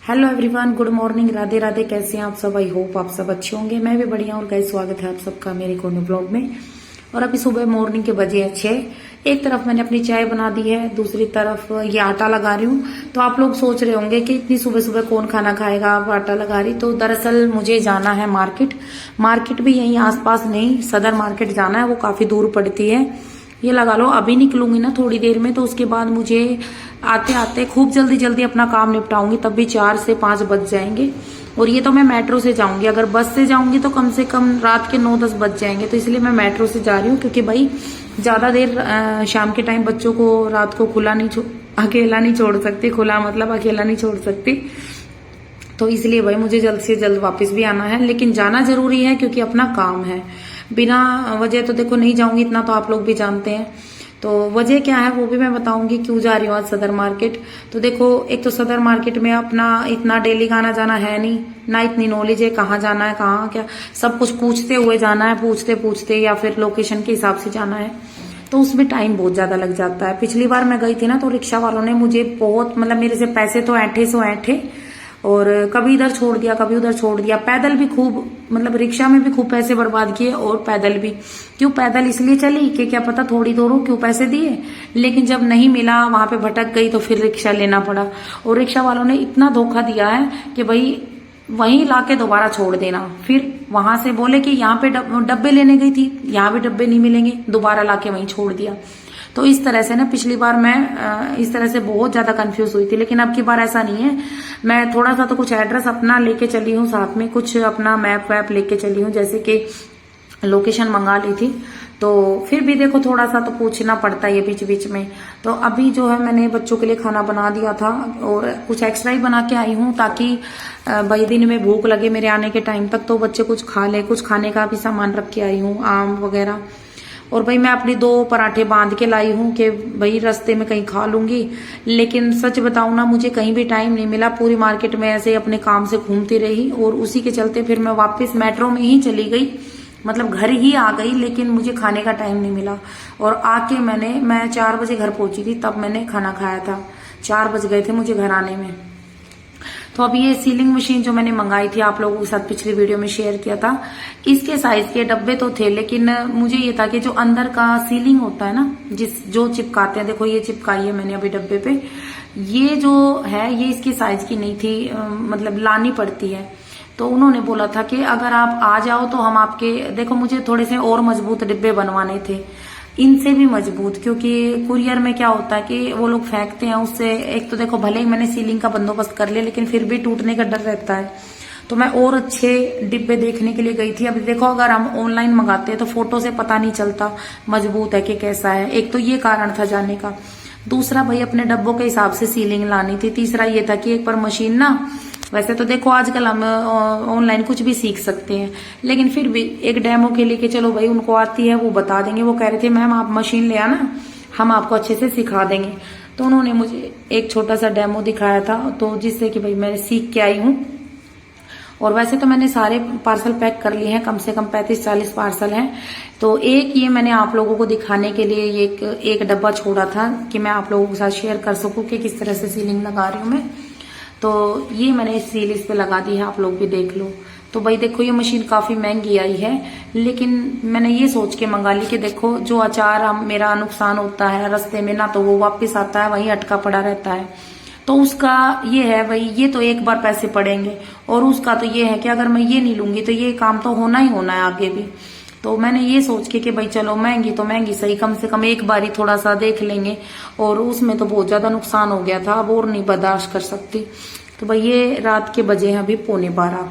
Hello everyone, good morning, Radhe Radhe. कैसे हैं आप सब? आई होप आप सब अच्छे होंगे। मैं भी बढ़िया हूँ। गाइस, स्वागत है आप सबका मेरे कोने ब्लॉग में। और अभी सुबह मॉर्निंग के बजे अच्छे, एक तरफ मैंने अपनी चाय बना दी है, दूसरी तरफ ये आटा लगा रही हूँ। तो आप लोग सोच रहे होंगे कि इतनी सुबह सुबह कौन खाना खाएगा, आप आटा लगा रही। तो दरअसल मुझे जाना है मार्केट भी यहीं आसपास नहीं, सदर मार्केट जाना है, वो काफी दूर पड़ती है। ये लगा लो अभी निकलूंगी ना थोड़ी देर में, तो उसके बाद मुझे आते आते खूब जल्दी जल्दी अपना काम निपटाऊंगी, तब भी 4 से 5 बज जाएंगे। और ये तो मैं मेट्रो से जाऊंगी, अगर बस से जाऊंगी तो कम से कम रात के 9-10 बज जाएंगे। तो इसलिए मैं मेट्रो से जा रही हूँ, क्योंकि भाई ज्यादा देर शाम के टाइम बच्चों को रात को अकेला नहीं छोड़ सकती, खुला मतलब अकेला नहीं छोड़ सकती। तो इसलिए भाई मुझे जल्द से जल्द वापस भी आना है, लेकिन जाना जरूरी है क्योंकि अपना काम है। बिना वजह तो देखो नहीं जाऊंगी, इतना तो आप लोग भी जानते हैं। तो वजह क्या है वो भी मैं बताऊंगी, क्यों जा रही हूँ आज सदर मार्केट। तो देखो, एक तो सदर मार्केट में अपना इतना डेली का आना जाना है नहीं, ना इतनी नॉलेज है कहाँ जाना है कहाँ क्या, सब कुछ पूछते हुए जाना है, पूछते पूछते, या फिर लोकेशन के हिसाब से जाना है। तो उसमें टाइम बहुत ज्यादा लग जाता है। पिछली बार मैं गई थी ना, तो रिक्शा वालों ने मुझे बहुत मतलब मेरे से पैसे तो ऐंठे, और कभी इधर छोड़ दिया कभी उधर छोड़ दिया। पैदल भी खूब, मतलब रिक्शा में भी खूब पैसे बर्बाद किए, और पैदल भी। क्यों पैदल इसलिए चली कि क्या पता थोड़ी दूर हो, क्यों पैसे दिए, लेकिन जब नहीं मिला, वहां पे भटक गई, तो फिर रिक्शा लेना पड़ा। और रिक्शा वालों ने इतना धोखा दिया है कि भाई वहीं लाके दोबारा छोड़ देना। फिर वहां से बोले कि यहाँ पे डब्बे लेने गई थी, यहाँ भी डब्बे नहीं मिलेंगे, दोबारा लाके वहीं छोड़ दिया। तो इस तरह से ना पिछली बार मैं इस तरह से बहुत ज्यादा कंफ्यूज हुई थी, लेकिन अब की बार ऐसा नहीं है। मैं थोड़ा सा तो कुछ एड्रेस अपना लेके चली हूँ, साथ में कुछ अपना मैप वैप लेके चली हूँ, जैसे कि लोकेशन मंगा ली थी। तो फिर भी देखो थोड़ा सा तो पूछना पड़ता है ये बीच बीच में। तो अभी जो है मैंने बच्चों के लिए खाना बना दिया था, और कुछ एक्स्ट्रा ही बना के आई हूँ, ताकि भाई दिन में भूख लगे मेरे आने के टाइम तक, तो बच्चे कुछ खा ले। कुछ खाने का भी सामान रख के आई हूँ, आम वगैरह। और भाई मैं अपनी 2 पराठे बांध के लाई हूँ कि भाई रास्ते में कहीं खा लूंगी। लेकिन सच बताऊं ना, मुझे कहीं भी टाइम नहीं मिला। पूरी मार्केट में ऐसे अपने काम से घूमती रही, और उसी के चलते फिर मैं वापस मेट्रो में ही चली गई, मतलब घर ही आ गई, लेकिन मुझे खाने का टाइम नहीं मिला। और आके मैं 4 बजे घर पहुंची थी, तब मैंने खाना खाया था। 4 बज गए थे मुझे घर आने में। तो अब ये सीलिंग मशीन जो मैंने मंगाई थी, आप लोगों के साथ पिछली वीडियो में शेयर किया था, इसके साइज के डब्बे तो थे, लेकिन मुझे ये था कि जो अंदर का सीलिंग होता है ना, जो चिपकाते हैं, देखो ये चिपकाई है मैंने अभी डब्बे पे, ये जो है ये इसकी साइज की नहीं थी, मतलब लानी पड़ती है। तो उन्होंने बोला था कि अगर आप आ जाओ तो हम आपके, देखो मुझे थोड़े से और मजबूत डिब्बे बनवाने थे, इनसे भी मजबूत, क्योंकि कुरियर में क्या होता है कि वो लोग फेंकते हैं, उससे एक तो देखो भले ही मैंने सीलिंग का बंदोबस्त कर लिया, लेकिन फिर भी टूटने का डर रहता है। तो मैं और अच्छे डिब्बे देखने के लिए गई थी। अभी देखो अगर हम ऑनलाइन मंगाते हैं तो फोटो से पता नहीं चलता मजबूत है कि कैसा है, एक तो ये कारण था जाने का। दूसरा भाई अपने डब्बों के हिसाब से सीलिंग लानी थी। तीसरा ये था कि एक बार मशीन ना, वैसे तो देखो आजकल हम ऑनलाइन कुछ भी सीख सकते हैं, लेकिन फिर भी एक डेमो के लिए कि चलो भाई उनको आती है वो बता देंगे। वो कह रहे थे मैम आप मशीन ले आना, हम आपको अच्छे से सिखा देंगे। तो उन्होंने मुझे एक छोटा सा डेमो दिखाया था, तो जिससे कि भाई मैं सीख के आई हूँ। और वैसे तो मैंने सारे पार्सल पैक कर लिए हैं, कम से कम 35-40 पार्सल हैं। तो एक ये मैंने आप लोगों को दिखाने के लिए एक डब्बा छोड़ा था कि मैं आप लोगों के साथ शेयर कर सकूं कि किस तरह से सीलिंग लगा रही हूँ मैं। तो ये मैंने सील इस पे लगा दी है, आप लोग भी देख लो। तो भाई देखो ये मशीन काफी महंगी आई है, लेकिन मैंने ये सोच के मंगा ली कि देखो जो अचार मेरा नुकसान होता है रास्ते में ना, तो वो वापस आता है, वहीं अटका पड़ा रहता है। तो उसका ये है भाई, ये तो एक बार पैसे पड़ेंगे, और उसका तो ये है कि अगर मैं ये नहीं लूंगी तो ये काम तो होना ही होना है आगे भी। तो मैंने ये सोच के कि भाई चलो महंगी तो महंगी सही, कम से कम एक बार ही थोड़ा सा देख लेंगे। और उसमें तो बहुत ज्यादा नुकसान हो गया था, अब और नहीं बर्दाश्त कर सकती। तो भाई ये रात के बजे हैं अभी 11:15,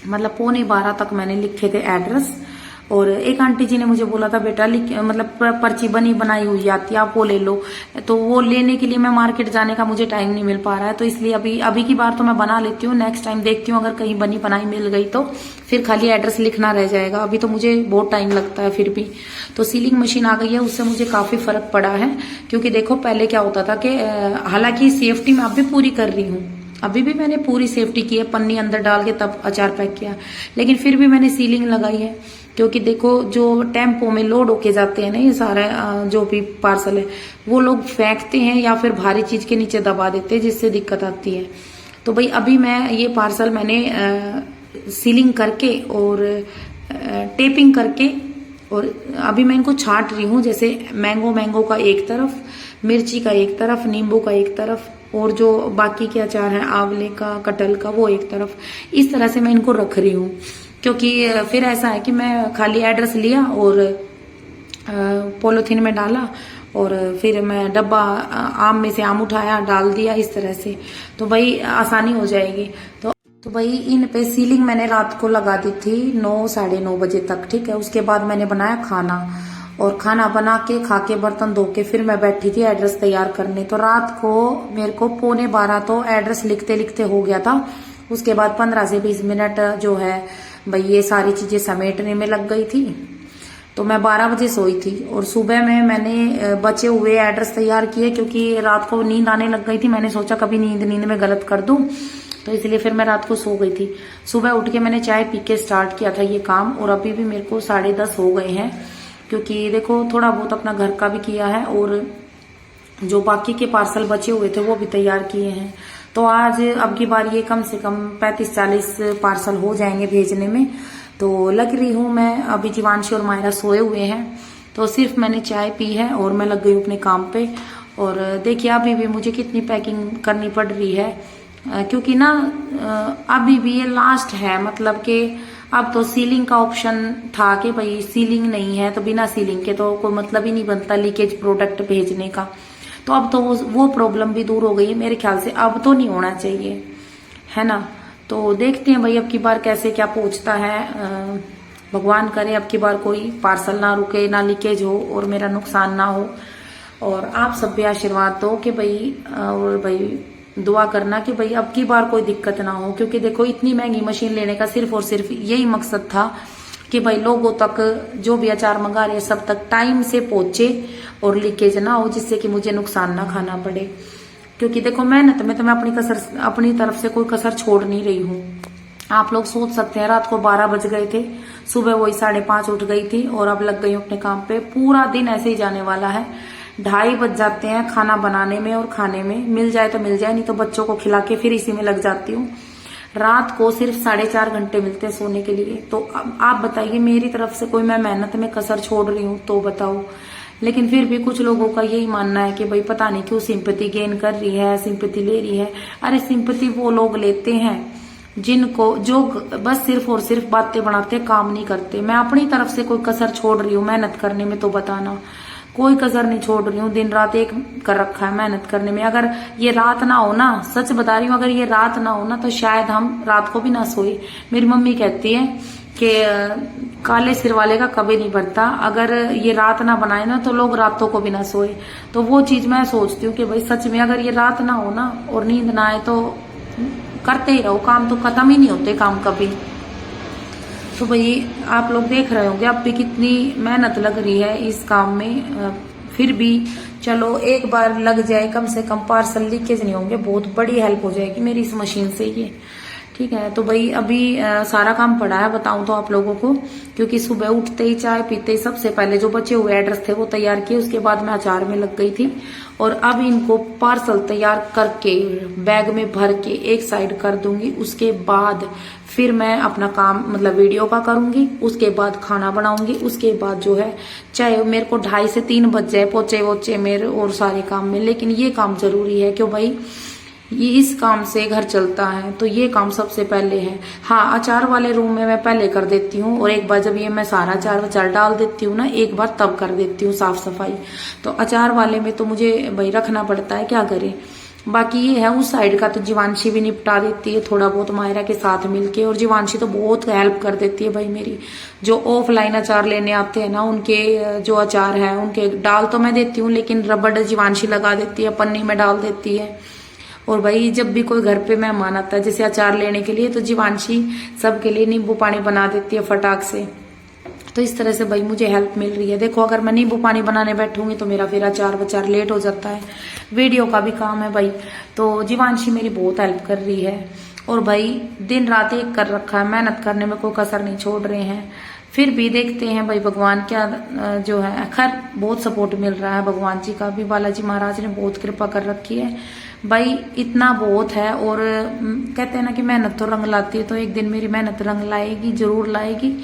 मतलब 11:15 तक मैंने लिखे थे एड्रेस। और एक आंटी जी ने मुझे बोला था बेटा मतलब पर्ची बनी बनाई हुई आती है, आप वो ले लो। तो वो लेने के लिए मैं मार्केट जाने का मुझे टाइम नहीं मिल पा रहा है, तो इसलिए अभी की बार तो मैं बना लेती हूँ। नेक्स्ट टाइम देखती हूँ अगर कहीं बनी बनाई मिल गई तो फिर खाली एड्रेस लिखना रह जाएगा। अभी तो मुझे बहुत टाइम लगता है फिर भी। तो सीलिंग मशीन आ गई है, उससे मुझे काफी फर्क पड़ा है। क्योंकि देखो पहले क्या होता था कि हालांकि सेफ्टी मैं अब भी पूरी कर रही हूँ, अभी भी मैंने पूरी सेफ्टी की है, पन्नी अंदर डाल के तब अचार पैक किया, लेकिन फिर भी मैंने सीलिंग लगाई है। क्योंकि देखो जो टेम्पो में लोड होके जाते हैं ना ये सारे जो भी पार्सल है, वो लोग फेंकते हैं या फिर भारी चीज के नीचे दबा देते हैं, जिससे दिक्कत आती है। तो भाई अभी मैं ये पार्सल मैंने सीलिंग करके और टेपिंग करके और अभी मैं इनको छांट रही हूँ। जैसे मैंगो का एक तरफ, मिर्ची का एक तरफ, नींबू का एक तरफ और जो बाकी के अचार है आंवले का, कटहल का, वो एक तरफ। इस तरह से मैं इनको रख रही हूँ, क्योंकि फिर ऐसा है कि मैं खाली एड्रेस लिया और पॉलिथीन में डाला और फिर मैं डब्बा आम में से आम उठाया डाल दिया, इस तरह से तो भाई आसानी हो जाएगी। तो भाई इन पे सीलिंग मैंने रात को लगा दी थी 9 साढ़े 9 बजे तक, ठीक है। उसके बाद मैंने बनाया खाना और खाना बना के खा के बर्तन धो के फिर मैं बैठी थी एड्रेस तैयार करने। तो रात को मेरे को 11:15 तो एड्रेस लिखते लिखते हो गया था। उसके बाद 15 से 20 मिनट जो है भाई ये सारी चीजें समेटने में लग गई थी। तो मैं 12 बजे सोई थी और सुबह में मैंने बचे हुए एड्रेस तैयार किए, क्योंकि रात को नींद आने लग गई थी। मैंने सोचा कभी नींद में गलत कर दूं, तो इसलिए फिर मैं रात को सो गई थी। सुबह उठ के मैंने चाय पी के स्टार्ट किया था ये काम और अभी भी मेरे को 10:30 हो गए हैं, क्योंकि देखो थोड़ा बहुत अपना घर का भी किया है और जो बाकी के पार्सल बचे हुए थे वो भी तैयार किए हैं। तो आज अब की बार ये कम से कम 35-40 पार्सल हो जाएंगे भेजने में। तो लग रही हूँ मैं, अभी जीवांशी और मायरा सोए हुए हैं, तो सिर्फ मैंने चाय पी है और मैं लग गई अपने काम पे। और देखिए अभी भी मुझे कितनी पैकिंग करनी पड़ रही है, क्योंकि ना अभी भी ये लास्ट है, मतलब कि अब तो सीलिंग का ऑप्शन था कि भाई सीलिंग नहीं है तो बिना सीलिंग के तो कोई मतलब ही नहीं बनता लीकेज प्रोडक्ट भेजने का। तो अब तो वो प्रॉब्लम भी दूर हो गई है मेरे ख्याल से, अब तो नहीं होना चाहिए, है ना। तो देखते हैं भाई अब की बार कैसे क्या पहुंचता है। भगवान करे अब की बार कोई पार्सल ना रुके, ना लीकेज हो और मेरा नुकसान ना हो। और आप सब भी आशीर्वाद दो कि भाई, और भाई दुआ करना कि भाई अब की बार कोई दिक्कत ना हो, क्योंकि देखो इतनी महंगी मशीन लेने का सिर्फ और सिर्फ यही मकसद था कि भाई लोगों तक जो भी अचार मंगा रहे हैं सब तक टाइम से पहुंचे और लीकेज ना हो, जिससे कि मुझे नुकसान ना खाना पड़े। क्योंकि देखो मेहनत में तो मैं अपनी तरफ से कोई कसर छोड़ नहीं रही हूँ। आप लोग सोच सकते हैं रात को 12 बज गए थे, सुबह वही 5:30 उठ गई थी और अब लग गई हूँ अपने काम पे। पूरा दिन ऐसे ही जाने वाला है, 2:30 बज जाते हैं खाना बनाने में और खाने में। मिल जाए तो मिल जाए, नहीं तो बच्चों को खिला के फिर इसी में लग जाती हूँ। रात को सिर्फ 4.5 घंटे मिलते हैं सोने के लिए। तो अब आप बताइए मेरी तरफ से कोई मैं मेहनत में कसर छोड़ रही हूँ तो बताओ। लेकिन फिर भी कुछ लोगों का यही मानना है कि भाई पता नहीं क्यों सिंपैथी गेन कर रही है, सिंपैथी ले रही है। अरे सिंपैथी वो लोग लेते हैं जिनको, जो बस सिर्फ और सिर्फ बातें बनाते, काम नहीं करते। मैं अपनी तरफ से कोई कसर छोड़ रही हूँ मेहनत करने में तो बताना। कोई कसर नहीं छोड़ रही हूँ, दिन रात एक कर रखा है मेहनत करने में। अगर ये रात ना हो ना, सच बता रही हूँ, अगर ये रात ना हो ना तो शायद हम रात को भी ना सोए। मेरी मम्मी कहती है कि काले सिर वाले का कभी नहीं बढ़ता। अगर ये रात ना बनाए ना तो लोग रातों को भी ना सोए। तो वो चीज मैं सोचती हूँ कि भाई सच में अगर ये रात ना हो ना और नींद ना आए तो करते ही रहो, काम तो खत्म ही नहीं होते काम कभी। तो भाई आप लोग देख रहे होंगे अब भी कितनी मेहनत लग रही है इस काम में। फिर भी चलो एक बार लग जाए, कम से कम पार्सल लीकेज नहीं होंगे, बहुत बड़ी हेल्प हो जाएगी मेरी इस मशीन से ये, ठीक है। तो भाई अभी सारा काम पड़ा है बताऊं तो आप लोगों को, क्योंकि सुबह उठते ही चाय पीते ही सबसे पहले जो बचे हुए एड्रेस थे वो तैयार किए। उसके बाद मैं अचार में लग गई थी और अब इनको पार्सल तैयार करके बैग में भर के एक साइड कर दूंगी। उसके बाद फिर मैं अपना काम मतलब वीडियो का करूंगी, उसके बाद खाना बनाऊंगी, उसके बाद जो है चाहे मेरे को 2:30 से 3 बज जाए पोचे वोचे मेरे और सारे काम में, लेकिन ये काम जरूरी है क्यों भाई ये इस काम से घर चलता है, तो ये काम सबसे पहले है। हाँ, अचार वाले रूम में मैं पहले कर देती हूँ और एक बार जब ये मैं सारा अचार डाल देती हूँ ना, एक बार तब कर देती हूँ साफ सफाई। तो अचार वाले में तो मुझे भाई रखना पड़ता है, क्या करें। बाकी ये है उस साइड का तो जीवांशी भी निपटा देती है थोड़ा बहुत मायरा के साथ मिलके, और जीवांशी तो बहुत हेल्प कर देती है भाई मेरी। जो ऑफलाइन अचार लेने आते हैं ना, उनके जो अचार है उनके डाल तो मैं देती हूँ, लेकिन रबड़ जीवांशी लगा देती है, पन्नी में डाल देती है। और भाई जब भी कोई घर पे मेहमान आता है जैसे अचार लेने के लिए, तो जीवांशी सबके लिए नींबू पानी बना देती है फटाक से। तो इस तरह से भाई मुझे हेल्प मिल रही है। देखो अगर मैं नींबू पानी बनाने बैठूंगी तो मेरा फिर अचार वचार लेट हो जाता है, वीडियो का भी काम है भाई। तो जीवांशी मेरी बहुत हेल्प कर रही है और भाई दिन रात एक कर रखा है, मेहनत करने में कोई कसर नहीं छोड़ रहे हैं। फिर भी देखते हैं भाई भगवान क्या जो है, खैर बहुत सपोर्ट मिल रहा है भगवान जी का भी, बालाजी महाराज ने बहुत कृपा कर रखी है। भाई इतना बहुत है। और कहते हैं ना कि मेहनत तो रंग लाती है, तो एक दिन मेरी मेहनत रंग लाएगी, जरूर लाएगी।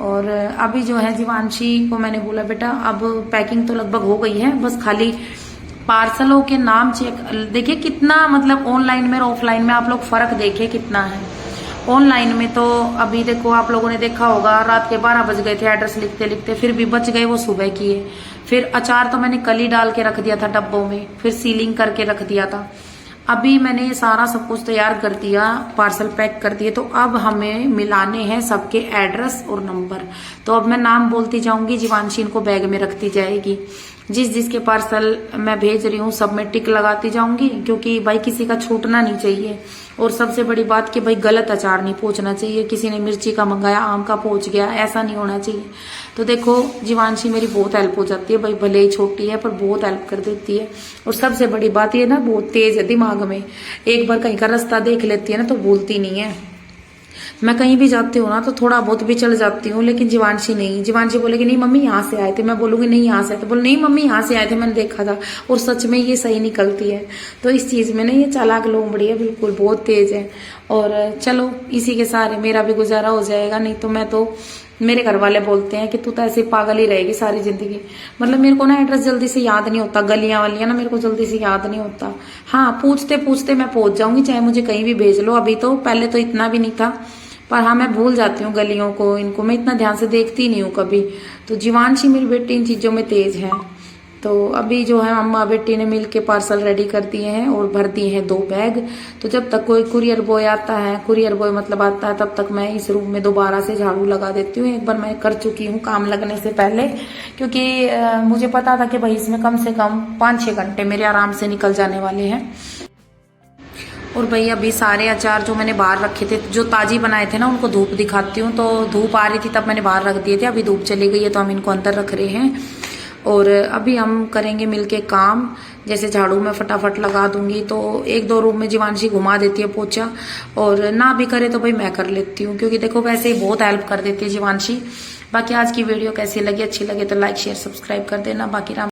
और अभी जो है जीवांशी को मैंने बोला बेटा अब पैकिंग तो लगभग हो गई है, बस खाली पार्सलों के नाम चेक। देखिए कितना मतलब ऑनलाइन में और ऑफलाइन में आप लोग फर्क देखिए कितना है। ऑनलाइन में तो अभी देखो आप लोगों ने देखा होगा रात के 12 बज गए थे एड्रेस लिखते लिखते, फिर भी बच गए वो सुबह किए। फिर अचार तो मैंने कल ही डाल के रख दिया था डब्बों में, फिर सीलिंग करके रख दिया था। अभी मैंने सारा सब कुछ तैयार कर दिया, पार्सल पैक कर दिए। तो अब हमें मिलाने हैं सबके एड्रेस और नंबर। तो अब मैं नाम बोलती जाऊंगी, जीवांशी इनको बैग में रखती जाएगी। जिस जिसके पार्सल मैं भेज रही हूँ सब में टिक लगाती जाऊंगी, क्योंकि भाई किसी का छूटना नहीं चाहिए। और सबसे बड़ी बात कि भाई गलत अचार नहीं पहुंचना चाहिए, किसी ने मिर्ची का मंगाया आम का पहुंच गया, ऐसा नहीं होना चाहिए। तो देखो जीवांशी मेरी बहुत हेल्प हो जाती है भाई, भले ही छोटी है पर बहुत हेल्प कर देती है। और सबसे बड़ी बात ये ना बहुत तेज है दिमाग में, एक बार कहीं का रास्ता देख लेती है ना तो भूलती नहीं है। मैं कहीं भी जाती हूँ ना तो थोड़ा बहुत भी चल जाती हूँ, लेकिन जीवांशी नहीं। जीवांशी बोलेगी नहीं मम्मी यहाँ से आए थे, मैं बोलूंगी नहीं यहाँ से आए थे, बोले नहीं मम्मी यहाँ से आए थे, मैंने देखा था। और सच में ये सही निकलती है। तो इस चीज में ना ये चालाक लोमड़ी है, बिल्कुल बहुत तेज है। और चलो इसी के सहारे मेरा भी गुजारा हो जाएगा, नहीं तो मैं तो मेरे घर वाले बोलते हैं कि तू तो ऐसे पागल ही रहेगी सारी जिंदगी। मतलब मेरे को ना एड्रेस जल्दी से याद नहीं होता, गलियां वालियां ना मेरे को जल्दी से याद नहीं होता। हाँ पूछते पूछते मैं पहुंच जाऊंगी, चाहे मुझे कहीं भी भेज लो। अभी तो पहले तो इतना भी नहीं था, पर हाँ मैं भूल जाती हूँ गलियों को, इनको मैं इतना ध्यान से देखती नहीं हूँ कभी। तो जीवांशी मेरी बेटी इन चीजों में तेज है। तो अभी जो है अम्मा बेटी ने मिलके पार्सल रेडी कर दिए हैं और भर दिए हैं 2 बैग। तो जब तक कोई कुरियर बॉय आता है, कुरियर बॉय मतलब आता है, तब तक मैं इस रूम में दोबारा से झाड़ू लगा देती हूँ। एक बार मैं कर चुकी हूँ काम लगने से पहले, क्योंकि मुझे पता था कि भाई इसमें कम से कम 5-6 घंटे मेरे आराम से निकल जाने वाले हैं। और भाई अभी सारे अचार जो मैंने बाहर रखे थे, जो ताजी बनाए थे ना, उनको धूप दिखाती हूँ। तो धूप आ रही थी तब मैंने बाहर रख दिए थे, अभी धूप चली गई है तो हम इनको अंदर रख रहे हैं। और अभी हम करेंगे मिलके काम। जैसे झाड़ू में फटाफट लगा दूंगी, तो 1-2 रूम में जीवांशी घुमा देती है पोछा, और ना भी करे तो भाई मैं कर लेती हूँ, क्योंकि देखो वैसे ही बहुत हेल्प कर देती है जीवांशी। बाकी आज की वीडियो कैसी लगी, अच्छी लगे तो लाइक शेयर सब्सक्राइब कर देना। बाकी